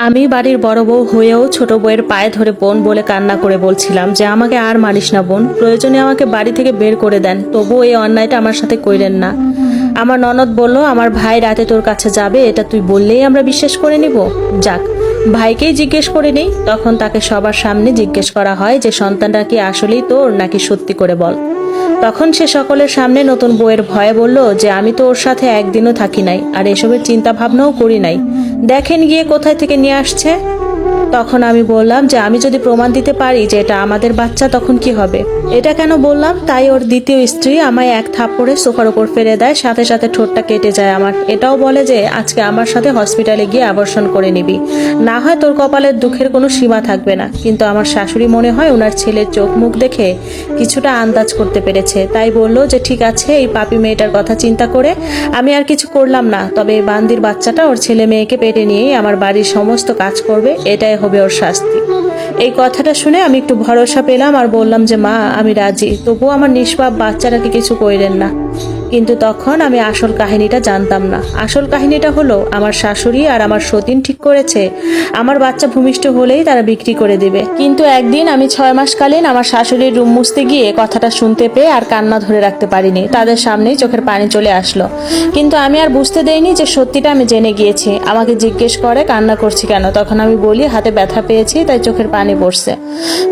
আমি বাড়ির বড় বউ হয়েও ছোট বউয়ের পায়ে ধরে বোন বলে কান্না করে বলছিলাম যে আমাকে আর মারিস না বোন, প্রয়োজনে আমাকে বাড়ি থেকে বের করে দেন, তবুও এই অন্যায়টা আমার সাথে কইরেন না। আমার ননদ বলল আমার ভাই রাতে তোর কাছে যাবে, এটা তুই বললেই আমরা বিশ্বাস করে নিব। যাক, ভাইকেই জিজ্ঞেস করে নেই। তখন তাকে সবার সামনে জিজ্ঞেস করা হয় যে সন্তানটা কি আসলেই তোর নাকি সত্যি করে বল। তখন সে সকলের সামনে নতুন বউয়ের ভয়ে বলল যে আমি তো ওর সাথে একদিনও থাকি নাই, আর এসবের চিন্তা ভাবনাও করি নাই, দেখেন গিয়ে কোথায় থেকে নিয়ে আসছে। তখন আমি বললাম যে আমি যদি প্রমাণ দিতে পারি যে এটা আমাদের বাচ্চা তখন কি হবে। এটা কেন বললাম, তাই ওর দ্বিতীয় স্ত্রী আমায় এক থাপ্পড়ে সোফার উপর ফেলে দেয়, সাথে সাথে ঠোঁটটা কেটে যায় আমার। এটাও বলে যে আজকে আমার সাথে হসপিটালে গিয়ে আবর্ষণ করে নিবি, না হয় তোর কপালের দুঃখের কোনো সীমা থাকবে না। কিন্তু আমার শাশুড়ি মনে হয় ওনার ছেলের চোখ মুখ দেখে কিছুটা আন্দাজ করতে পেরেছে, তাই বলল যে ঠিক আছে, এই পাপি মেয়েটার কথা চিন্তা করে আমি আর কিছু করলাম না, তবে এই বান্দির বাচ্চাটা ওর ছেলে মেয়েকে পেটে নিয়েই আমার বাড়ির সমস্ত কাজ করবে, এটাই হবে ওর শাস্তি। এই কথাটা শুনে আমি একটু ভরসা পেলাম আর বললাম যে মা আমি রাজি, তবুও আমার নিষ্পাপ বাচ্চাটাকে কিছু কইরেন না। কিন্তু তখন আমি আসল কাহিনীটা জানতাম না। আসল কাহিনীটা হলো আমার শাশুড়ি আর আমার সতীন ঠিক করেছে আমার বাচ্চা ভূমিষ্ঠ হলেই তারা বিক্রি করে দিবে। কিন্তু একদিন আমি 6 মাসকালীন আমার শাশুড়ির রুম মুছতে গিয়ে কথাটা শুনতে পেয়ে আর কান্না ধরে রাখতে পারিনি, তাদের সামনেই চোখের পানি চলে আসলো। কিন্তু আমি আর বুঝতে দেইনি যে সত্যিটা আমি জেনে গিয়েছি। আমাকে জিজ্ঞেস করে কান্না করছি কেন, তখন আমি বলি হাতে ব্যথা পেয়েছি তাই চোখের পানি পড়ছে।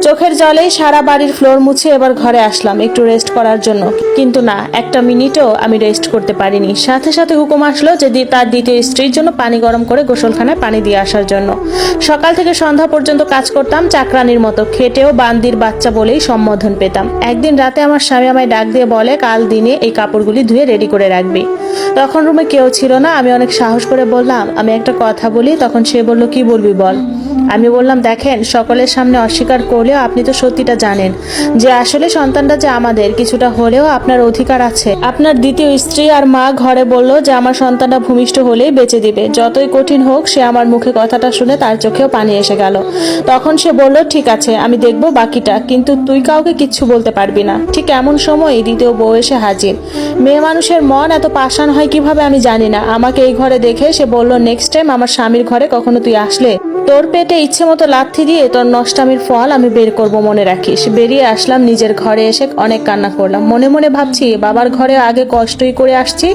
চোখের জলেই সারা বাড়ির ফ্লোর মুছে এবার ঘরে আসলাম একটু রেস্ট করার জন্য, কিন্তু না, একটা মিনিটও আমি রেস্ট করতে পারিনি। সাথে সাথে হুকুম আসলো যে তার দ্বিতীয় স্ত্রীর জন্য পানি গরম করে গোসলখানায় পানি দিয়ে আসার জন্য। সকাল থেকে সন্ধ্যা পর্যন্ত কাজ করতাম চাকরানির মতো, খেটেও বান্দির বাচ্চা বলেই সম্বোধন পেতাম। একদিন রাতে আমার স্বামী আমায় ডাক দিয়ে বলে কাল দিনে এই কাপড়গুলি ধুয়ে রেডি করে রাখবি। তখন রুমে কেউ ছিল না, আমি অনেক সাহস করে বললাম আমি একটা কথা বলি। তখন সে বলল কি বলবি বল। আমি বললাম দেখেন, সকলের সামনে অস্বীকার করলেও আপনি তো সত্যিটা জানেন যে আসলে সন্তানটা যে আমাদের, কিছুটা হলেও আপনার অধিকার আছে। আপনার দ্বিতীয় স্ত্রী আর মা ঘরে বলল যে আমার সন্তানটা ভূমিষ্ঠ হলেই বেঁচে দিবে, যতই কঠিন হোক। সে আমার মুখে কথাটা শুনে তার চোখেও পানি এসে গেল। তখন সে বলল ঠিক আছে আমি দেখব বাকিটা, কিন্তু তুই কাউকে কিচ্ছু বলতে পারবি না। ঠিক এমন সময় দ্বিতীয় বউ এসে হাজির। মেয়ে মানুষের মন এত পাষাণ হয় কিভাবে আমি জানি না। আমাকে এই ঘরে দেখে সে বলল নেক্সট টাইম আমার স্বামীর ঘরে কখনো তুই আসলে তোর পেটে ইচ্ছে মতো লাথি দিয়ে তোর নষ্টামির ফল আমি বের করব, মনে রাখিস। বেরিয়ে আসলাম, নিজের ঘরে এসে অনেক কান্না করলাম। মনে মনে ভাবছি বাবার ঘরে আগে কষ্টই করে আসছি,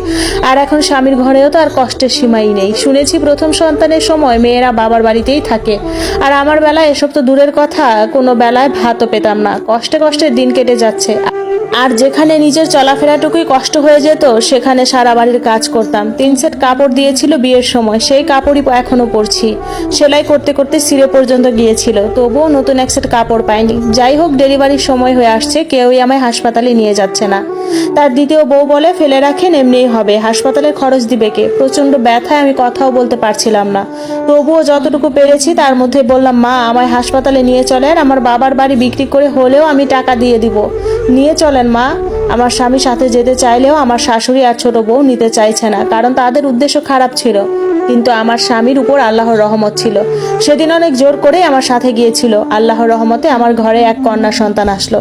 আর এখন স্বামীর ঘরেও তো আর কষ্টের সীমাই নেই। শুনেছি প্রথম সন্তানের সময় মেয়েরা বাবার বাড়িতেই থাকে, আর আমার বেলায় এসব তো দূরের কথা, কোনো বেলায় ভাতও পেতাম না। কষ্টে কষ্টে দিন কেটে যাচ্ছে, আর যেখানে নিজের চলাফেরাটুকুই কষ্ট হয়ে যেত সেখানে সারা বাড়ির কাজ করতাম। 3 সেট কাপড় দিয়েছিল বিয়ের সময়, সেই কাপড়ই এখনো পরছি। সেলাই করতে করতে সিরে পর্যন্ত গিয়েছিল, তবুও নতুন এক সেট কাপড় পাইনি। যাই হোক, ডেলিভারির সময় হয়ে আসছে, কেউই আমায় হাসপাতালে নিয়ে যাচ্ছে না। তার দ্বিতীয় বউ বলে ফেলে রাখেন, এমনিই হবে, হাসপাতালের খরচ দিবে কে। প্রচন্ড ব্যথায় আমি কথাও বলতে পারছিলাম না, তবুও যতটুকু পেরেছি তার মধ্যে বললাম মা আমায় হাসপাতালে নিয়ে চলেন, আমার বাবার বাড়ি বিক্রি করে হলেও আমি টাকা দিয়ে দিব, নিয়ে চলেন মা। আমার স্বামী সাথে যেতে চাইলেও আমার শাশুড়ি আর ছোট বউ নিতে চাইছে না, কারণ তাদের উদ্দেশ্য খারাপ ছিল। কিন্তু আমার স্বামীর উপর আল্লাহর রহমত ছিল, সেদিন অনেক জোর করে আমার সাথে গিয়েছিল। আল্লাহর রহমতে আমার ঘরে এক কন্যা সন্তান আসলো।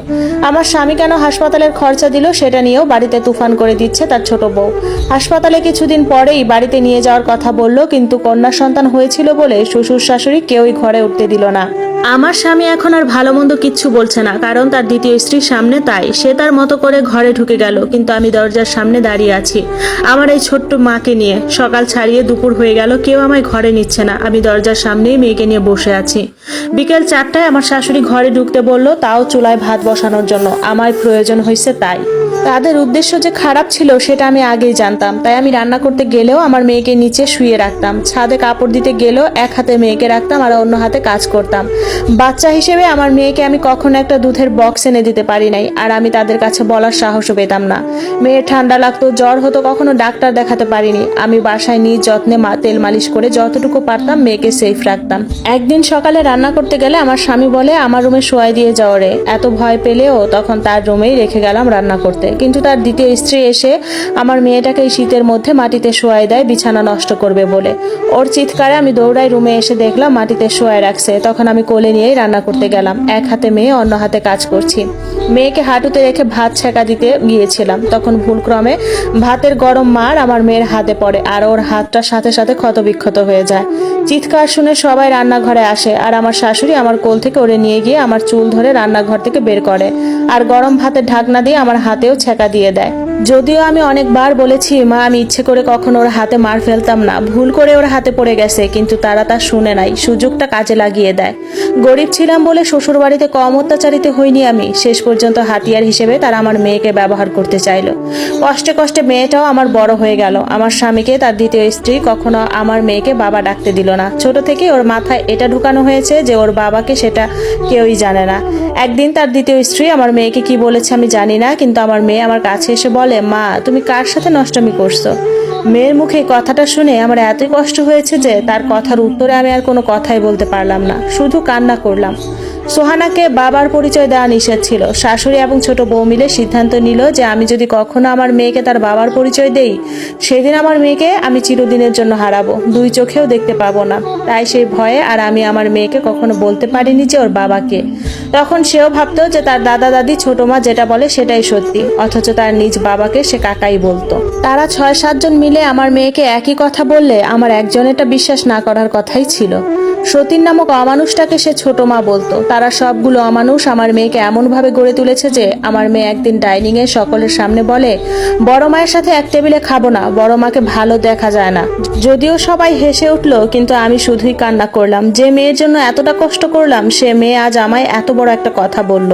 আমার স্বামী কেন হাসপাতালের খরচা দিল সেটা নিয়েও বাড়িতে তুফান করে দিচ্ছে তার ছোট বউ। হাসপাতালে কিছুদিন পরেই বাড়িতে নিয়ে যাওয়ার কথা বলল, কিন্তু কন্যা সন্তান হয়েছিল বলে শ্বশুর শাশুড়ি কেউই ঘরে উঠতে দিল না। আমার স্বামী এখন আর ভালো মন্দ কিচ্ছু বলছে না, কারণ তার দ্বিতীয় স্ত্রীর সামনে, তাই সে তার মতো করে ঘরে ঢুকে গেল। কিন্তু আমি দরজার সামনে দাঁড়িয়ে আছি আমার এই ছোট্ট মাকে নিয়ে। সকাল ছাড়িয়ে দুপুর হয়ে গেল, কেউ আমায় ঘরে নিচ্ছে না। আমি দরজার সামনেই মেয়েকে নিয়ে বসে আছি। বিকেল 4টায় আমার শাশুড়ি ঘরে ঢুকতে বলল, তাও চুলায় ভাত বসানোর জন্য। আমার প্রয়োজন হয়েছে তাই। তাদের উদ্দেশ্য যে খারাপ ছিল সেটা আমি আগেই জানতাম, তাই আমি রান্না করতে গেলেও আমার মেয়েকে নিচে শুয়ে রাখতাম। ছাদে কাপড় দিতে গেলেও এক হাতে মেয়েকে রাখতাম আর অন্য হাতে কাজ করতাম। বাচ্চা হিসেবে আমার মেয়েকে আমি কখনো একটা দুধের বক্স এনে দিতে পারি নাই, আর আমি তাদের কাছে বলার সাহসও পেতাম না। মেয়ের ঠান্ডা লাগতো, জ্বর হতো, কখনো ডাক্তার দেখাতে পারিনি। আমি বাসায় নিজ যত্নে তেল মালিশ করে যতটুকু পারতাম মেয়েকে সেফ রাখতাম। একদিন সকালে রান্না করতে গেলে আমার স্বামী বলে আমার রুমে শোয়াই দিয়ে যাও রে। এত ভয় পেলেও তখন তার রুমেই রেখে গেলাম রান্না করতে। কিন্তু তার দ্বিতীয় স্ত্রী এসে আমার মেয়েটাকে এই শীতের মধ্যে মাটিতে শোয়াই দেয় বিছানা নষ্ট করবে বলে। ওর চিৎকারে আমি দৌড়াই রুমে এসে দেখলাম মাটিতে শোয়াই রাখছে। তখন আমি কোলে নিয়েই রান্না করতে গেলাম। এক হাতে মেয়ে, অন্য হাতে কাজ করছি। মেয়েকে হাঁটুতে রেখে ভাত ছেঁকা দিতে গিয়েছিলাম, তখন ভুলক্রমে ভাতের গরম মার আমার মেয়ের হাতে পড়ে, আর ওর হাতটা সাথে সাথে ক্ষতবিক্ষত হয়ে যায়। চিৎকার শুনে সবাই রান্নাঘরে আসে আর আমার শাশুড়ি আমার কোল থেকে ওরে নিয়ে গিয়ে আমার চুল ধরে রান্নাঘর থেকে বের করে আর গরম ভাতের ঢাকনা দিয়ে আমার হাতেও ছ্যাঁকা দিয়ে দেয়। যদিও আমি অনেকবার বলেছি মা আমি ইচ্ছে করে কখনো ওর হাতে মার ফেলতাম না, ভুল করে ওর হাতে পড়ে গেছে, কিন্তু তারা তা শুনে নাই, সুযোগটা কাজে লাগিয়ে দেয়। গরিব ছিলাম বলে শ্বশুর বাড়িতে কম অত্যাচারিত হইনি আমি। শেষ পর্যন্ত হাতিয়ার হিসেবে তারা আমার মেয়েকে ব্যবহার করতে চাইলো। কষ্টে কষ্টে মেয়েটাও আমার বড় হয়ে গেল। আমার স্বামীকে তার দ্বিতীয় স্ত্রী কখনো আমার মেয়েকে বাবা ডাকতে দিল না। ছোট থেকে ওর মাথায় এটা ঢুকানো হয়েছে যে ওর বাবাকে সেটা কেউই জানে না। একদিন তার দ্বিতীয় স্ত্রী আমার মেয়েকে কি বলেছে আমি জানি না, কিন্তু আমার মেয়ে আমার কাছে এসে বলে, মা তুমি কার সাথে নষ্টামি করছো? মেয়ের মুখে এই কথাটা শুনে আমার এতই কষ্ট হয়েছে যে তার কথার উত্তরে আমি আর কোনো কথাই বলতে পারলাম না, শুধু কান্না করলাম। সোহানাকে বাবার পরিচয় দেওয়া নিষেধ ছিল। শাশুড়ি এবং ছোট বউ মিলে সিদ্ধান্ত নিল যে আমি যদি কখনো আমার মেয়েকে তার বাবার পরিচয় দেই, সেদিন আমার মেয়েকে আমি চিরদিনের জন্য হারাবো, দুই চোখেও দেখতে পাবো না। তাই সেই ভয়ে আর আমি আমার মেয়েকে কখনো বলতে পারিনি যে ওর বাবাকে। তখন সেও ভাবতো যে তার দাদা দাদি ছোট মা যেটা বলে সেটাই সত্যি, অথচ তার নিজ বাবাকে সে কাকাই বলতো। তারা 6-7 জন মিলে আমার মেয়েকে একই কথা বললে আমার একজনেরটা বিশ্বাস না করার কথাই ছিল। সতীন নামক অমানুষটাকে সে ছোট মা বলতো। তারা সবগুলো অমানুষ আমার মেয়েকে এমন ভাবে গড়ে তুলেছে যে আমার মেয়ে একদিন ডাইনিং এ সকলের সামনে বলে, বড় মায়ের সাথে এক টেবিলে খাবো না, বড় মাকে ভালো দেখা যায় না। যদিও সবাই হেসে উঠলো, কিন্তু আমি শুধুই কান্না করলাম। যে মেয়ের জন্য এতটা কষ্ট করলাম সে মেয়ে আজ আমায় এত বড় একটা কথা বলল।